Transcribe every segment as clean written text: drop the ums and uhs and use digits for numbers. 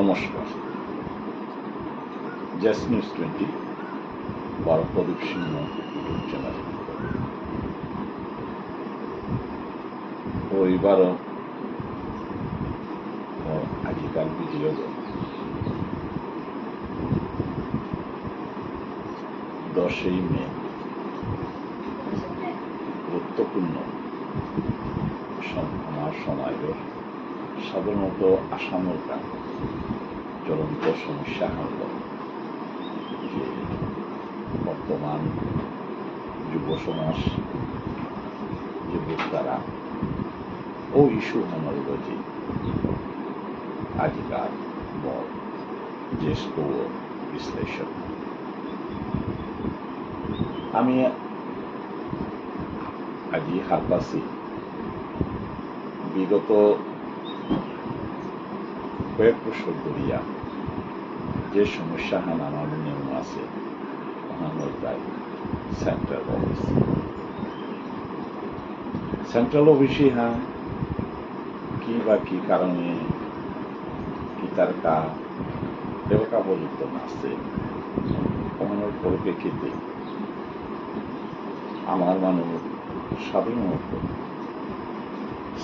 নমস্কার, JS news 20 বার প্রদীপ সিংহ YouTube channel. এইবারও আজিকাল video 10 মে গুরুত্বপূর্ণ আমার সমাজের সাধারণত আসামের জ্বলন্ত সমস্যা হল যে বর্তমান যুব সমাজ যুবক তারা ও ইস্যু হনলজি আজিকার বল জ্যেষ্ঠ বিশ্লেষণ। আমি আজি হারপাসি বিগত কয়েক বছর ধরিয়া যে সমস্যা হান আমার মনে আছে প্রায় সেন্ট্রাল অফিসে হ্যাঁ কি বা কি কারণে কি তার দেবকা পর্যন্ত আছে কমানোর পরিপ্রেক্ষিতে আমার মানুষ সাধারণত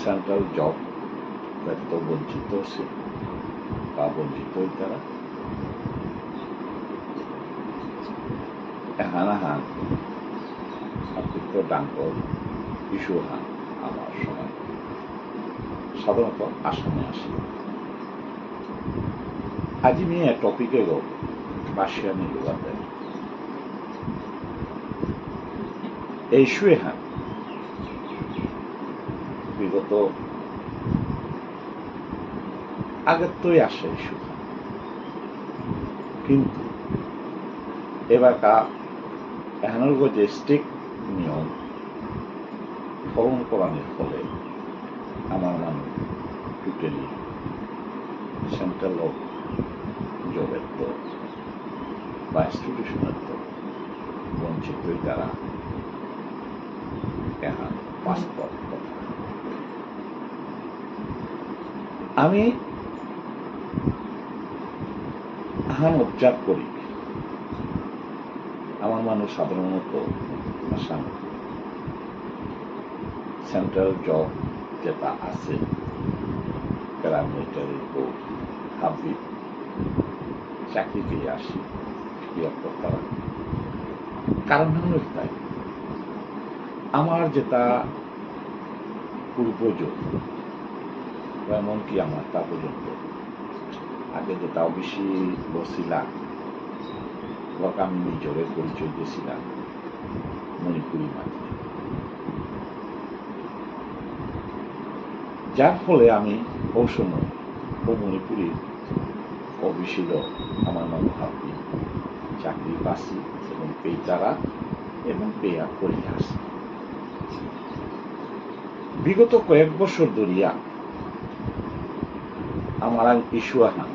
সেন্ট্রাল জব ব্যক্ত বঞ্চিত ছিল বা বঞ্চিত তারা হানাহান অত্যন্ত ডাঙ্কর ইস্যু হান আমার সময় সাধারণত আসামে আসে। আজি নিয়ে টপিকে গো বাসিয়ানি লোগাতে এই ইস্যুয়ে হান বিগত আগের তোই আসে ইস্যু কিন্তু এবার এখানের যে স্ট্রিক্ট নিয়ম পালন করানোর ফলে আমার মানুষ টোটালি সেন্ট্রাল জবের তো বা ইনস্টিটিউশনের তো বঞ্চিতই তারা এখন বাস্তব কথা। আমি অবজার্ভ করি আমার মানুষ সাধারণত আসাম সেন্ট্রাল জব যেটা আছে প্যারামিলিটারি হাবি চাকরি পেয়ে আসি তারা কারণ হল তাই আমার যেটা পূর্বজ এমনকি আমার তা পর্যন্ত আগে যেটা বেশি বসিলাম আমি নিজরে পরিচয় দিয়েছিলাম মণিপুরি মাঝে, যার ফলে আমি কৌশল ও মণিপুরি অবিশীল আমার মনোভাবী চাকরি পাচ্ছি এবং পেয়ে এবং পেয়া করে আসি। বিগত কয়েক বছর ধরিয়া আমার ইস্যু আহান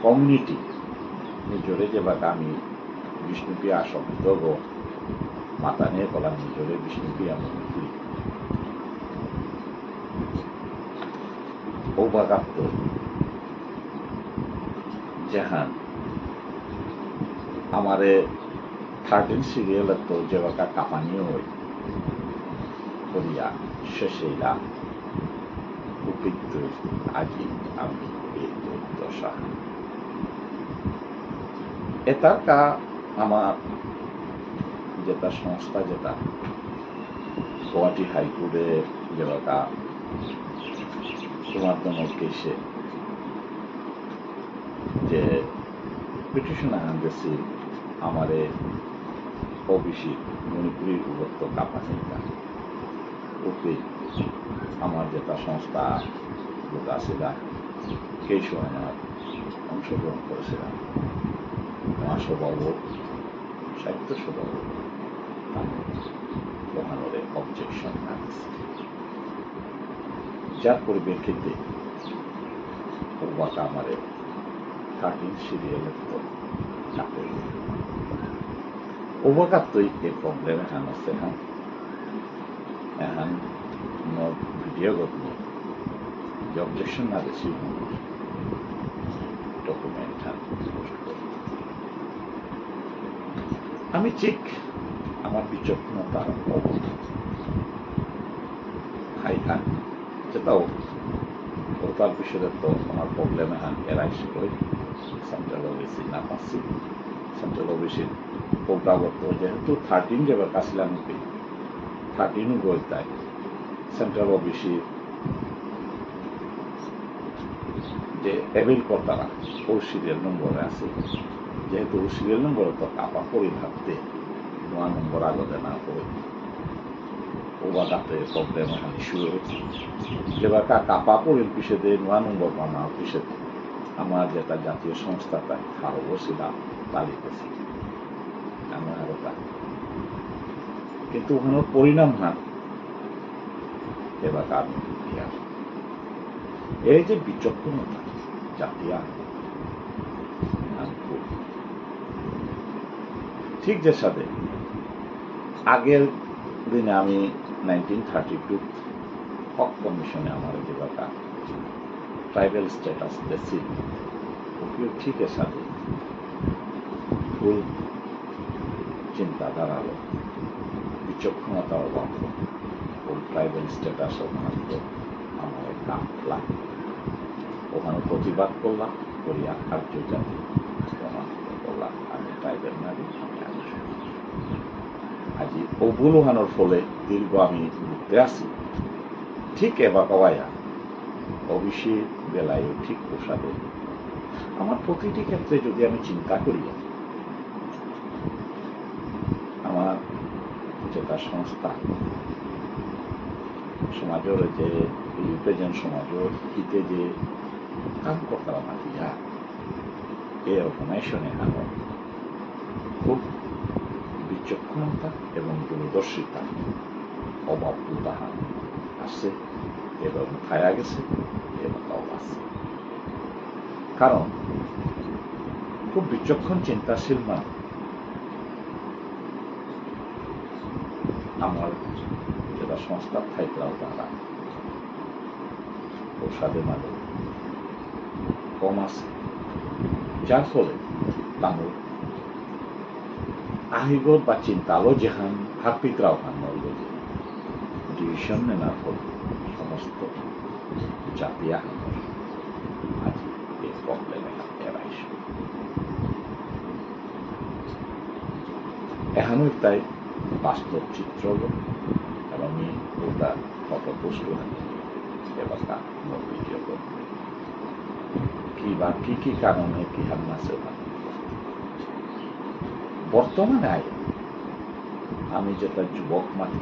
কমিউনিটি নিজরে যেবা আমি বিষ্ণুপ্রিয়া শব্দ মাতা নিয়ে বলা নিজরে বিষ্ণুপ্রিয়া মণিপুরি অবাগাপ্ত জাহান আমারে 13 সিরিয়াল তো যেবাকা কাপানিও করিয়া শেষেইলা উপযুক্ত আজি আমি এই দশা এটার আমার যেটা সংস্থা যেটা গুয়াহাটি হাইকোর্টে যেবাকা তোমার কেসে যে পিটিশন আনতেছি আমারে ওবিসি মণিপুরি বিভক্ত কাপানিকা ওকে আমার যেটা সংস্থা যেটা ছিল সেই সময় আমার অংশগ্রহণ করেছিলাম মহাসভাও সাহিত্য সভাও মহানরে অবজেকশন আনছে, যার পরিপ্রেক্ষিতে ওবাকা আমারে 13 সিরিয়ালের তো চাকরি ওবাকা তুই এই প্রবলেম এখন আছে এখন ভিডিও গত যে অবজেকশন না রিসিভ ডকুমেন্ট আমি ঠিক আমার বিচক্ষণতার অভাব হাইহান যেটাও ওটার বিষয়ে তো আমার প্রবলেম এখন এরাইস করে সেন্ট্রাল অফিসে না পাচ্ছি সেন্ট্রাল অফিসের প্রোগ্রামত যেহেতু 13 যেবার কাছিলাম 13 গই তাই সেন্ট্রাল অফিসে যে এভিল কর্তারা ও সিরিয়াল নম্বরে আছে যেহেতু সিরিয়াল নম্বরে তো কাপা করে ভাবতে নোয়া নম্বর আগতে না করে ওবাদাতে প্রবলেম এখন শুরু হয়েছে যেবার কাপা পড়েন পিছেতে নোয়া নম্বর পানা পিছেতে আমার যেটা জাতীয় সংস্থা তাই আরো বসিলাম তালিকেছি আমি আরো তা কিন্তু ওখানে পরিণাম হান এবার আমি এই যে বিচক্ষণতা জাতীয় ঠিক যে সাথে আগের দিনে আমি 1932 হক কমিশনে আমার যে বাকা ট্রাইবাল স্ট্যাটাস দিয়েছি ওকেও ঠিক এর সাথে ভুল চিন্তাধারারও বিচক্ষণতার অভাব ও ট্রাইবাল স্ট্যাটাস মাত্র আমার কামলা ওখানে প্রতিবাদ করলাম করিয়া আর্য জাতি প্রমাণিত করলাম আমি ট্রাইবেল নারী আমি আজি ওগুলো ওখানোর ফলে দীর্ঘ আমি ঘুরতে আসি ঠিক এবার কবাইয়া অবশ্যই বেলায় ঠিক পোষাবে আমার প্রতিটি ক্ষেত্রে যদি আমি চিন্তা করি আমার যেটা সংস্থা সমাজের যে রিপ্রেজেন্ট সমাজের হিতে যে কাম করতাম মাতিয়া এই অর্গানাইজেশনে আমার খুব বিচক্ষণতা এবং দূরদর্শিতা অভাব উদাহরণ আসছে এবং খায়া গেছে এবং আছে কারণ খুব বিচক্ষণ চিন্তাশীল মানুষ আমার যেটা সংস্থার থাইকরাও তারা প্রসাদে মানে কম আছে যার ফলে তামুল আহিগো বা চিন্তালো যেহান হাপিকরাও হান নইল ডিভিশন নেনার ফলে সমস্ত জাতীয় আজ এই প্রবলেমে এরাইস এখানে তাই বাস্তব চিত্র এবং আমি ওটা ফটো পোস্ট করে এবার ভিডিও করব কি বা কি কি কারণে কি হান আছে বর্তমানে আমি যেটা যুবক মাতি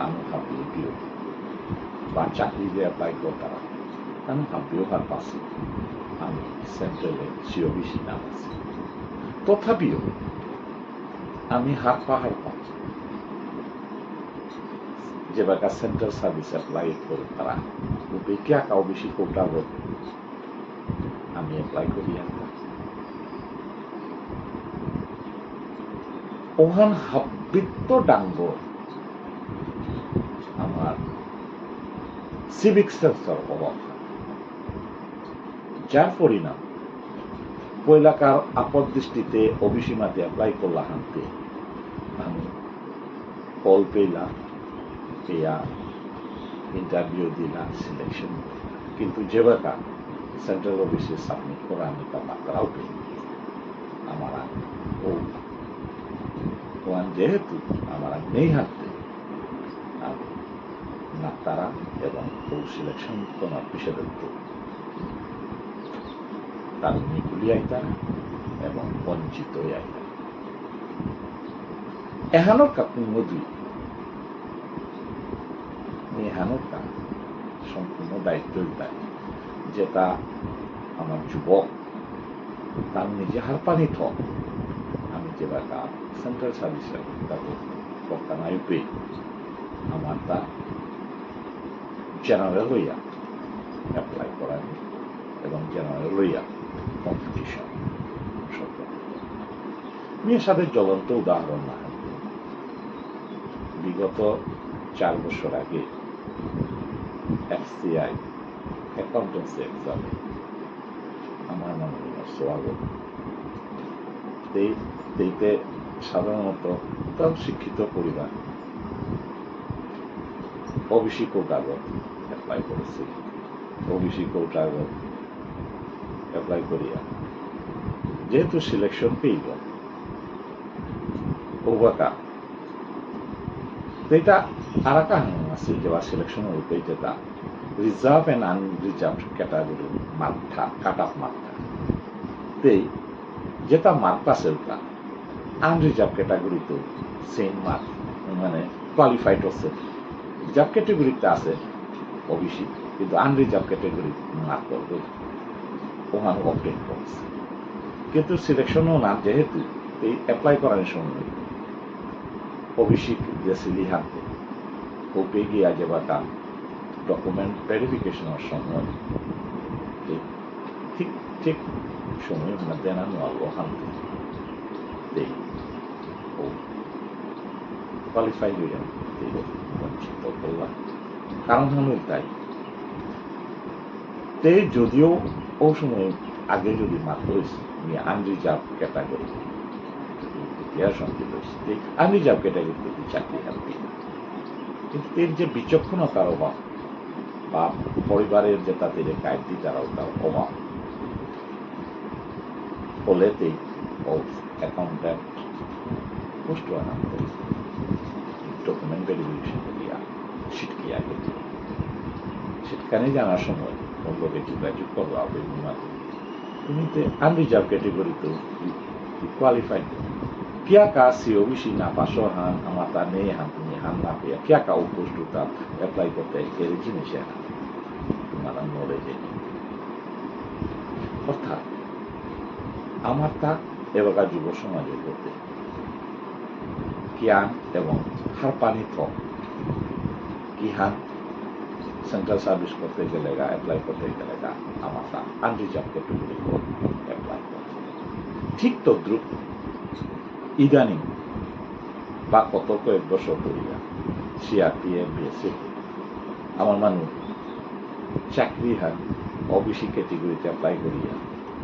আমি ভাবি বিয়োগ বা চাকরি দিয়ে অ্যাপ্লাই করতাম আমি ভাবিও হার পাচ্ছি আমি সেন্ট্রালে সিওবিসি নাম আছি তথাপিও আমি হাত পাহাড় পাই যে বাকা সেন্ট্রাল সার্ভিস অ্যাপ্লাই করে তারা বেকিয়া কাউ বেশি কোটাব আমি অ্যাপ্লাই করি ওহান হাবিত্য ডাঙ্গ আমার সিভিক সেন্সর অভাব যার পরিণাম পয়লাকার আপদ দৃষ্টিতে অভিসীমাতে অ্যাপ্লাই করলা হানতে আমি কল পেলাম পেয়া ইন্টারভিউ দিলাম সিলেকশন কিন্তু যে বাকা সেন্ট্রাল অফিসে সাবমিট করা আমি তা মাত্রাও পেয়ে আমার ও ওয়ান যেহেতু আমার নেই হাঁটতে নাতারা এবং ও সিলেকশন তোমার বিষয়বস্তু তার নিগুলি আইতা এবং বঞ্চিত আইতা এহানোর কাকুন মধু এহানোর কা সম্পূর্ণ দায়িত্ব দেয় যেটা আমার যুবক তার নিজে হার পানি থ আমি যে বাকা সেন্ট্রাল সার্ভিসের বর্তমানে পেয়ে আমার তা জেনারেল হইয়া অ্যাপ্লাই করা এবং জেনারেল হইয়া কম্পিটিশন মেয়ের সাথে জ্বলন্ত উদাহরণ না বিগত 4 বছর আগে এফসিআই অ্যাকাউন্টেন্সি এক্সামে আমার নমিনেশন স্বাগত। এইতে সাধারণত তাও শিক্ষিত পরিবার ওবিসি কোটাগত অ্যাপ্লাই করেছি। ওবিসি কোটাগত অ্যাপ্লাই করিয়া যেহেতু সিলেকশন পেইল ওবাকা এটা আর একটা আছে যেবা সিলেকশন হইতে যেটা রিজার্ভ অ্যান্ড আনরিজার্ভ ক্যাটাগরি মাত্রা কাট অফ মাত্রা তেই যেটা মার্ক আছে ওটা আনরিজার্ভ ক্যাটাগরি তো সেম মার্ক মানে কোয়ালিফাইড হচ্ছে রিজার্ভ ক্যাটাগরিতে আছে ওবিসি কিন্তু আনরিজার্ভ ক্যাটাগরি মার্ক করবে ওখানে অবটেন করছে কিন্তু সিলেকশনও না যেহেতু এই অ্যাপ্লাই করার সময় ওবিসি দেশে হাতে ওপে গিয়া যাবা তার ডকুমেন্ট ভেরিফিকেশনের সময় ঠিক ঠিক সময় আমরা দেনানো ওখান থেকে ও কোয়ালিফাই হইলেন বঞ্চিত করলাম কারণ হলো তাই যদিও ও সময় আগে যদি মাত্র আনরিজার্ভ ক্যাটাগরি আনরিজার্ভ ক্যাটাগরিতে চাকরি থাকবে কিন্তু এর যে বিচক্ষণতার অভাব বা পরিবারের যে তাদের কায়দিতারাও তার অভাব ফলেতেই অ্যাকাউন্ট্যান্ট পোস্ট আনাম করে ডকুমেন্ট ভেরিফিকেশন করিয়া ছিটকিয়া গেছে সেখানে জানার সময় বন্ধুকে যোগাযোগ করবা বিভিন্ন মাধ্যমে তুমি তো আনরিজার্ভ ক্যাটেগরিতে qualified क्या का सीओबीसी ना पासो हान हमारा नहीं हम तुम्हें हम ना पे क्या का उपोस्ट होता अप्लाई करते हैं केरे जी में शेयर तुम्हारा नॉलेज है অর্থাৎ আমার তা এবারকার যুব সমাজে করতে জ্ঞান এবং হারপানিত কিহান সেন্ট্রাল সার্ভিস করতে গেলেগা অ্যাপ্লাই করতে গেলেগা আমার তা আনরিজার্ভ ক্যাটেগরি অ্যাপ্লাই করতে ঠিক তদ্রুপ ইদানিং বা কত কয়েক বছর ধরিয়া সিআরপিএফ বিএসএফ আমার মানুষ চাকরি হার ওবিসি ক্যাটেগরিতে অ্যাপ্লাই করিয়া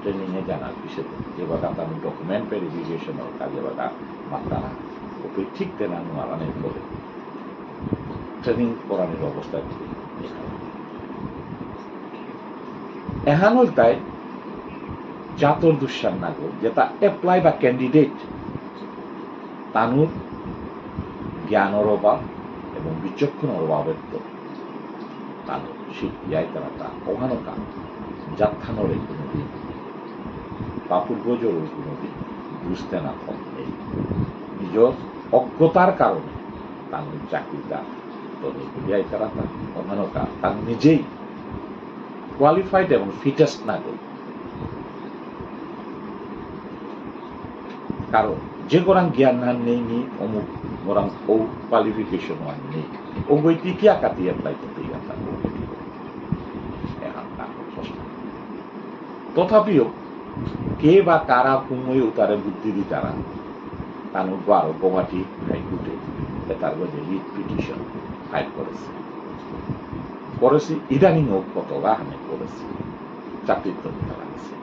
ট্রেনিংয়ে জানার বিষয়ে যেবার আমি ডকুমেন্ট ভেরিফিকেশনের কাজে বাগা মাত্রা ওপরে ঠিক তেনা মারানের ফলে ট্রেনিং করানোর অবস্থা এহানল তাই জাতর দুঃসার নাগর যেটা অ্যাপ্লাই বা ক্যান্ডিডেট তানুর জ্ঞানের অভাব এবং বিচক্ষণের অভাবের তো তানুর শিখিয়ায় তারা তা অভানতা যাত্রানোরে কোনোদিন বা পূর্বজরের কোনোদিন বুঝতে না নেই নিজ অজ্ঞতার কারণে তানুর চাকরিটা তো নিয়ে তারা তা অভানতা তার নিজেই কোয়ালিফাইড এবং ফিটেস্ট না করে কারণ যে গোরাং জ্ঞান না নেই নি অমুক গোরাং ও কোয়ালিফিকেশন নেই ও বইটি কি আকাতি অ্যাপ্লাই করতে গেছে তথাপিও কে বা কারা কুময় তারে বুদ্ধি দি তারা তানু আরো গৌহাটি হাইকোর্টে তার মধ্যে রিট পিটিশন ফাইল করেছি ইদানিং ও কত হানে করেছি চাকরির পরীক্ষা লাগছে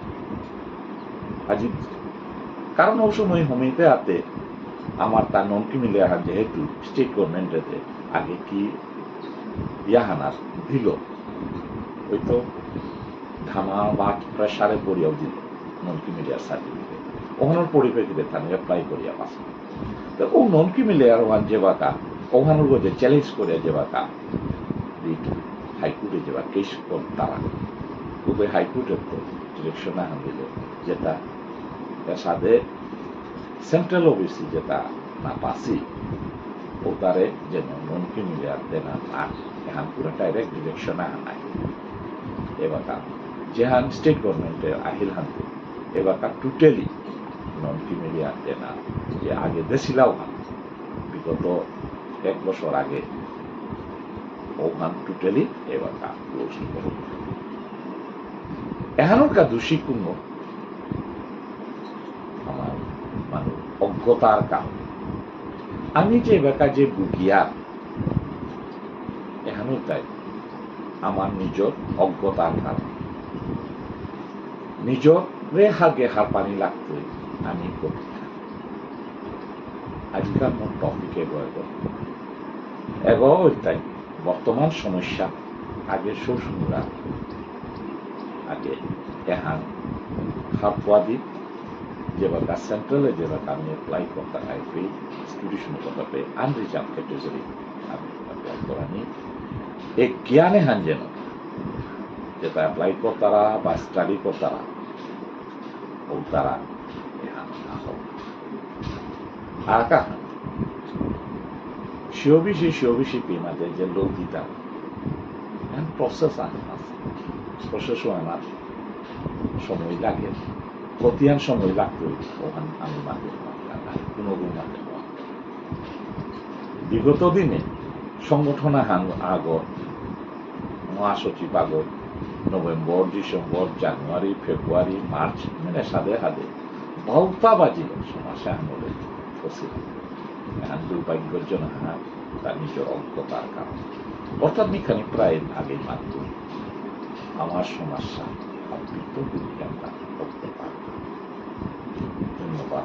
আজি কারণ ও সময় হোমিতে হাতে আমার তার নমকি মিলে যেহেতু স্টেট গভর্নমেন্টেতে আগে কি ইয়াহানার দিল ওই তো ধামা বা প্রেসারে পড়িয়াও দিল নমকি মিডিয়ার সার্টিফিকেট ওখানোর পরিপ্রেক্ষিতে তার অ্যাপ্লাই করিয়া পাস তো ও নমকি মিডিয়ার ওয়ান যে বাকা ওখানোর যে চ্যালেঞ্জ করে যে বাকা হাইকোর্টে যে বা কেস কর তারা ওই হাইকোর্টের তো ডিরেকশন আহান দিল যেটা সাথে সেন্ট্রাল অফিসে যেটা না পাসি ও তারে যেন নমকি মিডিয়ার দেনা না এখান পুরো ডাইরেক্ট ডিরেকশন আনায় এবাকা যেহান স্টেট গভর্নমেন্টের আহিল হানতে এবাকা টোটালি নমকি মিডিয়ার দেনা যে আগে দেশিলাও হান বিগত 1 বছর আগে ওখান টোটালি এবাকা ক্লোজ করে এহানোর দোষী কোন আমার মানে অজ্ঞতার কারণে আমি যে এবাকা যে বুগিয়া এহানো তাই আমার নিজের অজ্ঞতার কারণে নিজরে হাগে হার পানি লাগতে আমি করি আজকাল মোট টপিকে এগো তাই বর্তমান সমস্যা আগে শ্বশুরা আগে এহান হাফওয়াদি যেভাবে সেন্ট্রালে যেভাবে আমি অ্যাপ্লাই করতে হয় ফি ইনস্টিটিউশন করতে পারে আনরিজার্ভ ক্যাটেগরি আমি অ্যাপ্লাই করানি এই জ্ঞানে হান যেন যেটা অ্যাপ্লাই করতারা বা স্টাডি করতারা ও তারা এহান না হোক আর কাহান শিওবিশি মাঝে যে লোক দিতা প্রসেস আছে প্রসেসও আমার সময় লাগে কতিয়ান সময় লাগতো ওখান আমি মাঝে কোনো মাঝে বিগত দিনে সংগঠন আগত মহাসচিব আগত November December January February March মানে সাদে হাদে বাউতা বাজিল সমাজে আঙুলে ফসিল এখন দুর্ভাগ্যজনক তার নিজের অজ্ঞতার কারণে অর্থাৎ নিখানি প্রায় আগেই মাত্র আমার সমস্যা আপনি তো বিজ্ঞানটা করতে পারবেন। ধন্যবাদ।